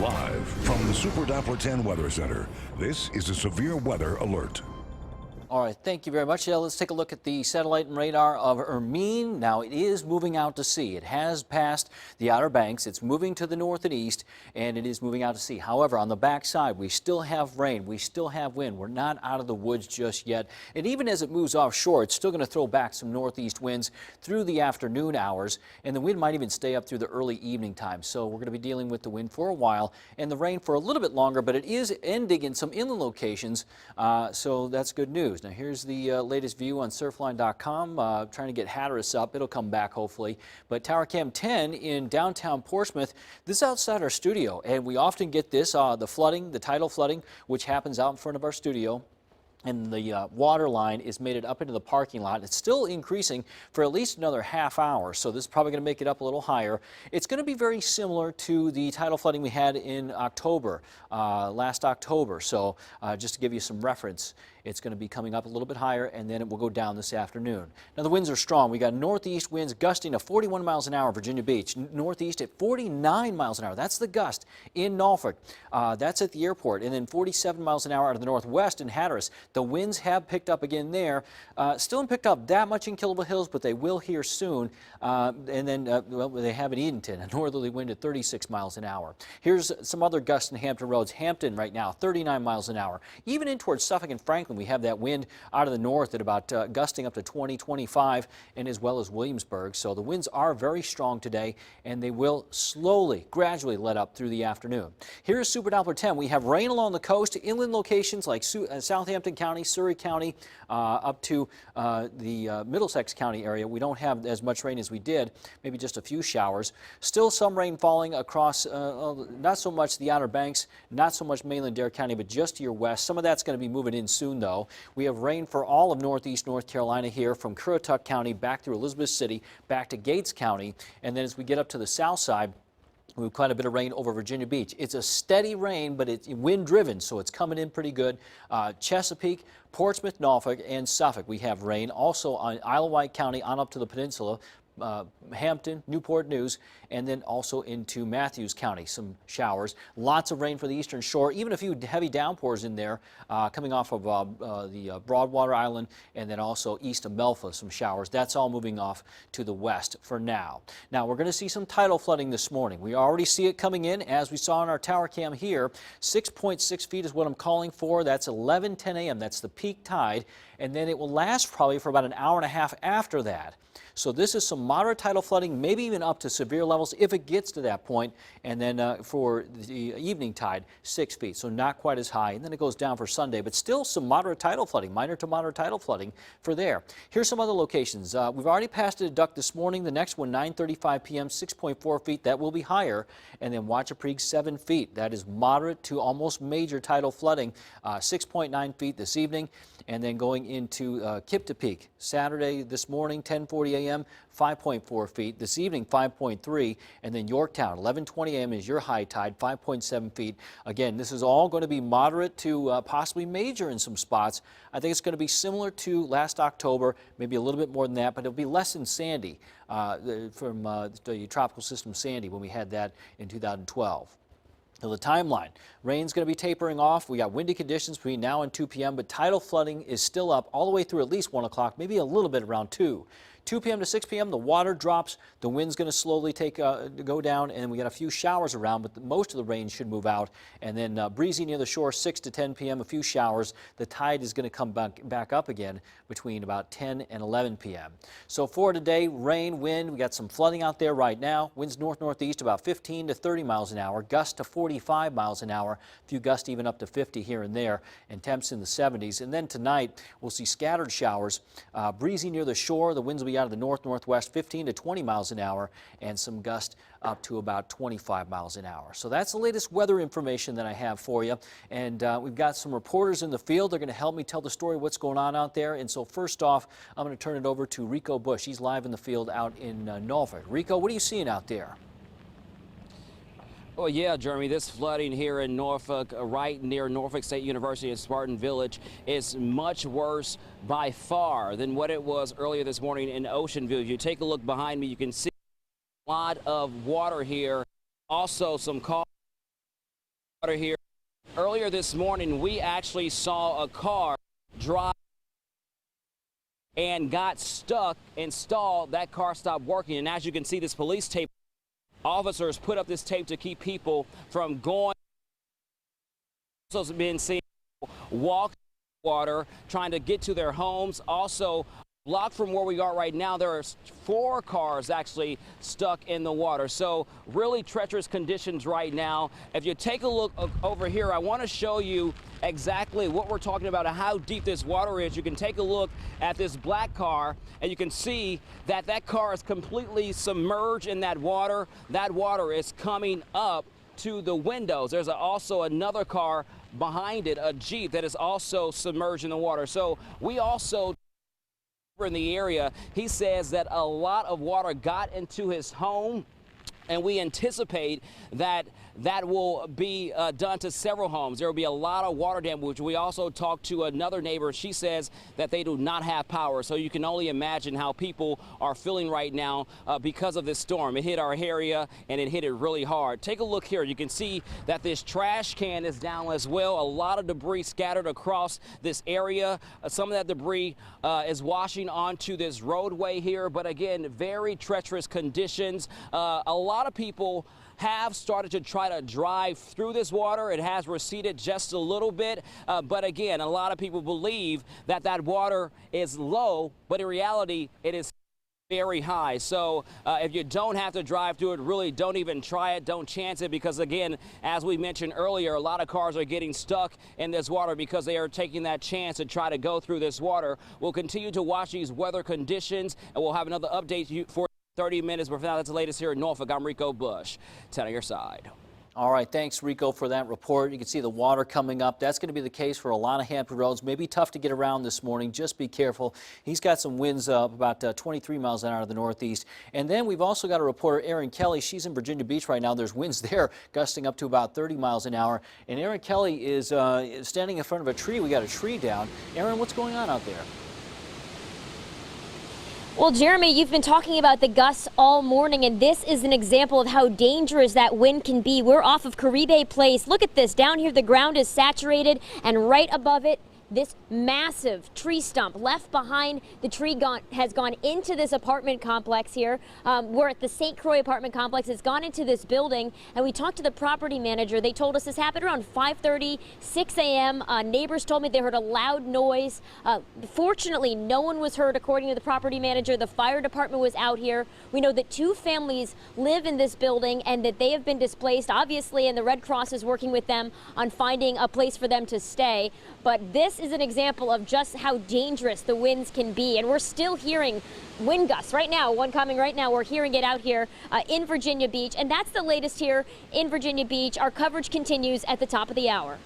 Live from the Super Doppler 10 Weather Center, this is a severe weather alert. All right, thank you very much. Let's take a look at the satellite and radar of Hermine. Now, it is moving out to sea. It has passed the Outer Banks. It's moving to the north and east, and it is moving out to sea. However, on the backside, we still have rain. We still have wind. We're not out of the woods just yet. And even as it moves offshore, it's still going to throw back some northeast winds through the afternoon hours, and the wind might even stay up through the early evening time. So we're going to be dealing with the wind for a while and the rain for a little bit longer, but it is ending in some inland locations, so that's good news. Now here's the latest view on surfline.com, trying to get Hatteras up. It'll come back hopefully. But Tower Cam 10 in downtown Portsmouth, this is outside our studio, and we often get this, the flooding, the tidal flooding, which happens out in front of our studio. And the water line is made it up into the parking lot. It's still increasing for at least another half hour, so this is probably going to make it up a little higher. It's going to be very similar to the tidal flooding we had in October, last October. So just to give you some reference, it's going to be coming up a little bit higher, and then it will go down this afternoon. Now the winds are strong. We got northeast winds gusting to 41 miles an hour, Virginia Beach. Northeast at 49 miles an hour. That's the gust in Norfolk. That's at the airport. And then 47 miles an hour out of the northwest in Hatteras. The winds have picked up again there. Still haven't picked up that much in Killable Hills, but they will here soon. And then, well, they have in Edenton, a northerly wind at 36 miles an hour. Here's some other gusts in Hampton Roads. Hampton right now, 39 miles an hour. Even in towards Suffolk and Franklin, we have that wind out of the north at about gusting up to 20, 25, and as well as Williamsburg. So the winds are very strong today, and they will slowly, gradually let up through the afternoon. Here's Super Doppler 10. We have rain along the coast, inland locations like Southampton County, Surrey County, up to the Middlesex County area. We don't have as much rain as we did, maybe just a few showers. Still some rain falling across, not so much the Outer Banks, not so much mainland Dare County, but just to your west. Some of that's going to be moving in soon, though. We have rain for all of northeast North Carolina here from Currituck County back through Elizabeth City, back to Gates County, and then as we get up to the south side, we have quite a bit of rain over Virginia Beach. It's a steady rain, but it's wind-driven, so it's coming in pretty good. Chesapeake, Portsmouth, Norfolk, and Suffolk, we have rain. Also on Isle of Wight County on up to the peninsula. Hampton, Newport News, and then also into Matthews County, some showers. Lots of rain for the eastern shore, even a few heavy downpours in there coming off of the Broadwater Island, and then also east of Melfa, some showers. That's all moving off to the west for now. Now we're going to see some tidal flooding this morning. We already see it coming in, as we saw on our tower cam here. 6.6 feet is what I'm calling for. That's 11:10 a.m. That's the peak tide, and then it will last probably for about an hour and a half after that. So this is some moderate tidal flooding, maybe even up to severe levels if it gets to that point. And then for the evening tide, 6 feet, so not quite as high. And then it goes down for Sunday, but still some moderate tidal flooding, minor to moderate tidal flooding for there. Here's some other locations. We've already passed a duck this morning. The next one, 9:35 p.m., 6.4 feet. That will be higher. And then Wachapreague, 7 feet. That is moderate to almost major tidal flooding, 6.9 feet this evening. And then going into Kiptopeak, Saturday this morning, 10:40 a.m., 5.4 feet. This evening, 5.3. And then Yorktown, 11:20 a.m. is your high tide, 5.7 feet. Again, this is all going to be moderate to possibly major in some spots. I think it's going to be similar to last October, maybe a little bit more than that, but it'll be less than Sandy from the tropical system Sandy when we had that in 2012. Now the timeline, rain's going to be tapering off. We got windy conditions between now and 2 p.m., but tidal flooding is still up all the way through at least 1 o'clock, maybe a little bit around 2. 2 p.m. to 6 p.m., the water drops, the wind's going to slowly go down, and we got a few showers around, but most of the rain should move out. And then breezy near the shore, 6 to 10 p.m., a few showers. The tide is going to come back up again between about 10 and 11 p.m. So for today, rain, wind, we got some flooding out there right now. Winds north-northeast about 15 to 30 miles an hour, gusts to 45 miles an hour, a few gusts even up to 50 here and there, and temps in the 70s. And then tonight, we'll see scattered showers, breezy near the shore. The winds will be out of the north-northwest, 15 to 20 miles an hour, and some gusts up to about 25 miles an hour. So that's the latest weather information that I have for you. And we've got some reporters in the field. They're going to help me tell the story of what's going on out there. And so first off, I'm going to turn it over to Rico Bush. He's live in the field out in Norfolk. Rico, what are you seeing out there? Well, yeah, Jeremy, this flooding here in Norfolk, right near Norfolk State University in Spartan Village, is much worse by far than what it was earlier this morning in Ocean View. If you take a look behind me, you can see a lot of water here. Also, some water here. Earlier this morning, we actually saw a car drive and got stuck and stalled. That car stopped working. And as you can see, this police tape, officers put up this tape to keep people from going. Also been seen walk water, trying to get to their homes. Also, blocked from where we are right now, there are 4 cars actually stuck in the water. So really treacherous conditions right now. If you take a look over here, I want to show you exactly what we're talking about and how deep this water is. You can take a look at this black car and you can see that that car is completely submerged in that water. That water is coming up to the windows. There's also another car behind it, a Jeep, that is also submerged in the water. So we also in the area, he says that a lot of water got into his home, and we anticipate that that will be done to several homes. There will be a lot of water damage. We also talked to another neighbor. She says that they do not have power. So you can only imagine how people are feeling right now because of this storm. It hit our area and it hit it really hard. Take a look here. You can see that this trash can is down as well. A lot of debris scattered across this area. Some of that debris is washing onto this roadway here. But again, very treacherous conditions. A lot of people have started to try to drive through this water. It has receded just a little bit, but again, a lot of people believe that that water is low, but in reality, it is very high. So if you don't have to drive through it, really don't even try it. Don't chance it, because again, as we mentioned earlier, a lot of cars are getting stuck in this water because they are taking that chance to try to go through this water. We'll continue to watch these weather conditions, and we'll have another update for 30 minutes. But for now, that's the latest here in Norfolk. I'm Rico Bush. 10 on your side. All right, thanks, Rico, for that report. You can see the water coming up. That's going to be the case for a lot of Hampton roads. Maybe tough to get around this morning. Just be careful. He's got some winds up about 23 miles an hour to the northeast. And then we've also got a reporter, Erin Kelly. She's in Virginia Beach right now. There's winds there gusting up to about 30 miles an hour. And Erin Kelly is standing in front of a tree. We got a tree down. Erin, what's going on out there? Well, Jeremy, you've been talking about the gusts all morning, and this is an example of how dangerous that wind can be. We're off of Caribe Place. Look at this. Down here, the ground is saturated, and right above it, this massive tree stump left behind. The tree has gone into this apartment complex here. We're at the St. Croix apartment complex. It's gone into this building, and we talked to the property manager. They told us this happened around 5:30, 6 a.m. Neighbors told me they heard a loud noise. Fortunately, no one was hurt, according to the property manager. The fire department was out here. We know that 2 families live in this building and that they have been displaced, obviously, and the Red Cross is working with them on finding a place for them to stay. But this is an example of just how dangerous the winds can be, and we're still hearing wind gusts right now. One coming right now. We're hearing it out here in Virginia Beach, and that's the latest here in Virginia Beach. Our coverage continues at the top of the hour.